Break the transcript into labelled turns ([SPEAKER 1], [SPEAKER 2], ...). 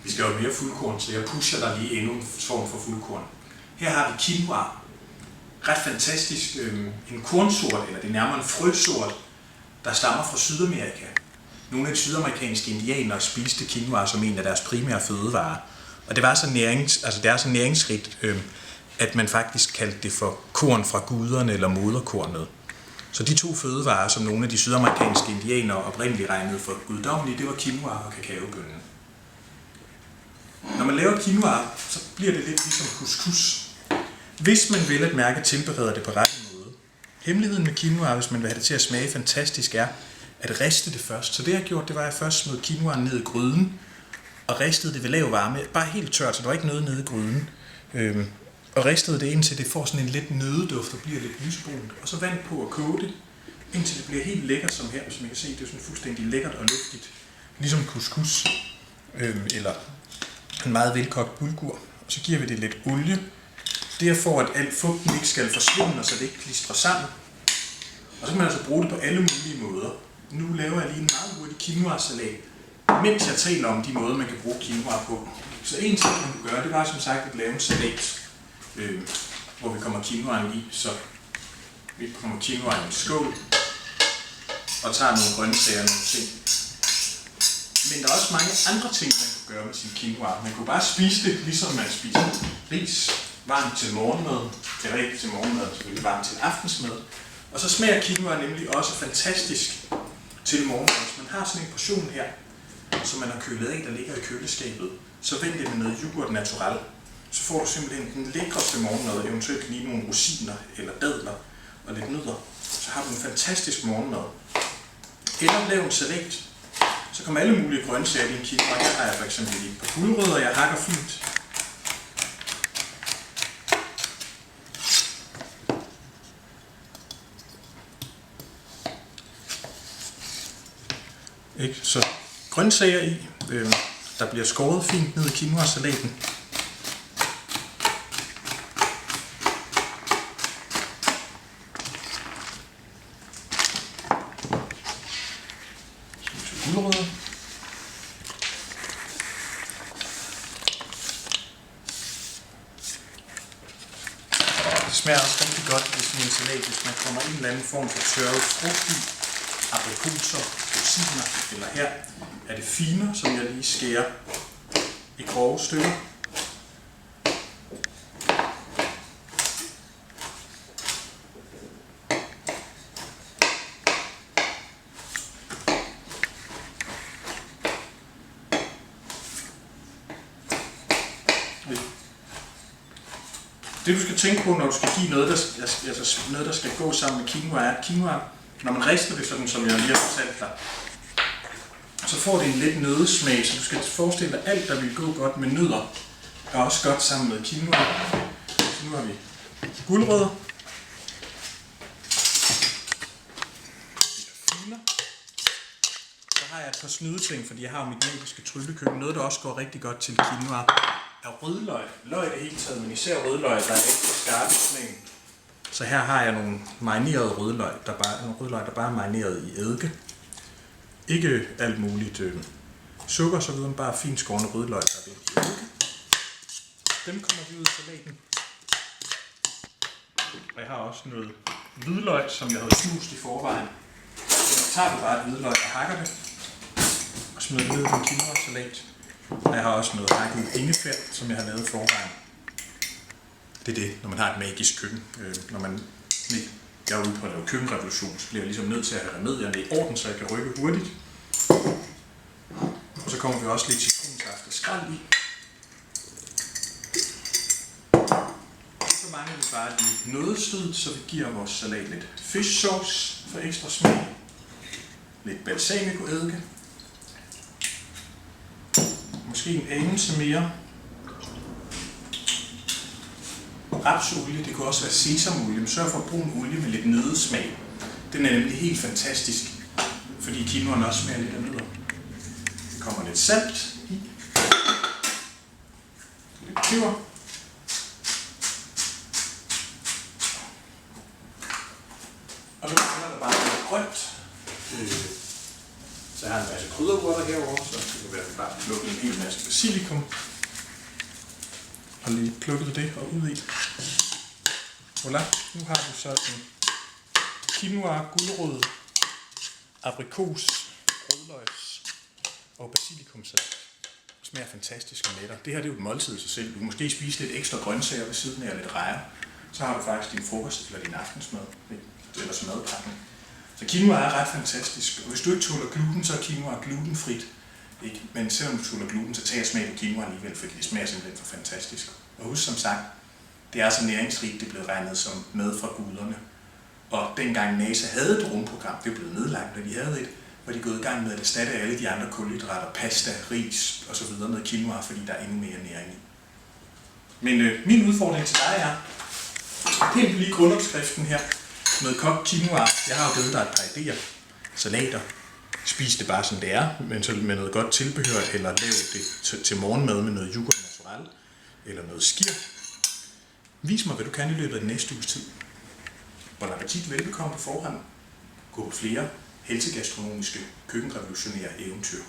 [SPEAKER 1] Vi skal jo mere fuldkorn, så jeg pusher der lige endnu en form for fuldkorn. Her har vi quinoa. Ret fantastisk. En kornsort, eller det er nærmere en frøsort, der stammer fra Sydamerika. Nogle af de sydamerikanske indianere spiste quinoa som en af deres primære fødevarer. Og det var så næringsrigt, at man faktisk kaldte det for korn fra guderne eller moderkornet. Så de to fødevarer, som nogle af de sydamerikanske indianere oprindeligt regnede for guddommelige, det var quinoa og kakaobønnen. Når man laver quinoa, så bliver det lidt ligesom couscous. Hvis man vil at mærke tilbereder det på rette måde. Hemmeligheden med quinoa, hvis man vil have det til at smage fantastisk, er at riste det først. Så det jeg gjorde, det var at jeg først smed quinoaen ned i gryden og ristede det ved lav varme. Bare helt tørt, så der var ikke noget nede i gryden. Og ristede det indtil det får sådan en lidt nøddeduft og bliver lidt lysbrunt. Og så vand på at koge det, indtil det bliver helt lækkert som her. Som I kan se, det er sådan fuldstændig lækkert og luftigt. Ligesom couscous eller en meget velkogt bulgur. Og så giver vi det lidt olie. Det er for, at al fugten ikke skal forsvinde, og så det ikke klistrer sammen. Og så kan man altså bruge det på alle mulige måder. Nu laver jeg lige en meget hurtig quinoa-salat, mens jeg taler om de måder, man kan bruge quinoa på. Så en ting, man kan gøre, det var som sagt at lave en salat, hvor vi kommer quinoaen i. Så vi kommer quinoaen i en skål og tager nogle grøntsager og nogle ting. Men der er også mange andre ting, man kan gøre med sin quinoa. Man kunne bare spise det, ligesom man spiser ris. Varmt til morgenmad, til morgenmad, selvfølgelig varmt til aftensmad. Og så smager quinoa nemlig også fantastisk til morgenmad. Hvis man har sådan en portion her, som man har kølet af, der ligger i køleskabet, så vend det med noget yoghurt natural. Så får du simpelthen den lækreste morgenmad, eventuelt lige nogle rosiner eller dadler og lidt nødder. Så har du en fantastisk morgenmad. Eller lav en salat. Så kommer alle mulige grøntsager i en quinoa. Her har jeg for eksempel et par gulerødder, jeg hakker fint. Ikke? Så grøntsager i, der bliver skåret fint ned i quinoa-salaten. Gulerødder. Det smager også rigtig godt ved sådan en salat, hvis man kommer en eller anden form for tørret frugt i. Aprikoser, rosiner, eller her er det finer, som jeg lige skærer i grove stykker. Det du skal tænke på, når du skal give noget, der skal gå sammen med quinoa, er at quinoa, når man rister det sådan, som jeg lige har fortalt dig, så får det en lidt nøddesmag, så du skal forestille dig, at alt, der vil gå godt med nødder, er også godt sammen med quinoa. Så nu har vi gulerødder. Så har jeg et par snydeting, fordi jeg har mit magiske tryllekøkken. Noget, der også går rigtig godt til quinoa, er rødløg. Løg det hele taget, men især rødløg, der er rigtig skarpe i smagen. Så her har jeg nogle marinerede rødløg, der bare er marineret i eddike. Ikke alt muligt sukker, så videre, bare fint skårne rødløg, der er i eddike. Dem kommer vi ud i salaten. Og jeg har også noget hvidløg, som jeg havde knust i forvejen. Så tager vi bare et hvidløg og hakker det, og smider det ned i en quinoa-salat. Og jeg har også noget hakket ingefær, som jeg har lavet i forvejen. Det er det, når man har et magisk køkken. Når man jeg er ude på at lave køkkenrevolution, så bliver jeg ligesom nødt til at have remedierne i orden, så jeg kan rykke hurtigt. Og så kommer vi også lidt citronsaft og skrald i. Så mangler vi bare lige nøddestød, så vi giver vores salat lidt fish sauce for ekstra smag. Lidt balsamico-eddike. Måske en anelse mere rapsolie, det kunne også være sesamolie, men sørg for at bruge en olie med lidt nøddesmag. Den er nemlig helt fantastisk, fordi quinoaen også smager lidt af nødder. Der kommer lidt salt i, lidt peber, og så er der bare noget grønt. Så jeg har en masse krydderurter herovre, så det kan være, at vi bare lukker en hel masse basilikum. Og lige plukket det og ud i. Voilà, nu har du så en quinoa, gulerod, aprikos, rødløgs og basilikumsalat. Det smager fantastisk og mætter. Det her det er jo et måltid i sig selv. Du kan måske spise lidt ekstra grøntsager ved siden af og lidt rejer. Så har du faktisk din frokost eller din aftensmad eller som madpakken. Så quinoa er ret fantastisk. Og hvis du ikke tåler gluten, så er quinoa glutenfrit. Ikke? Men selvom du tåler gluten, så tager jeg smag på quinoa alligevel, fordi det smager simpelthen for fantastisk. Og husk som sagt, det er så næringsrigt, det blev regnet som mad fra guderne. Og dengang NASA havde et rumprogram, det blev nedlagt, da de havde et, var de gået i gang med at erstatte alle de andre kulhydrater, pasta, ris osv. med quinoa, fordi der er endnu mere næring i. Men min udfordring til dig er, helt lige grundopskriften her med kogt quinoa. Jeg har jo givet dig et par idéer. Salater. Spis det bare som det er, men så med noget godt tilbehør, eller lav det til morgenmad med noget yoghurt naturel, eller noget skir. Vis mig, hvad du kan i løbet af den næste uges tid. Bon appetit, velbekomme på forhånd. Gå på flere helsegastronomiske køkkenrevolutionære eventyr.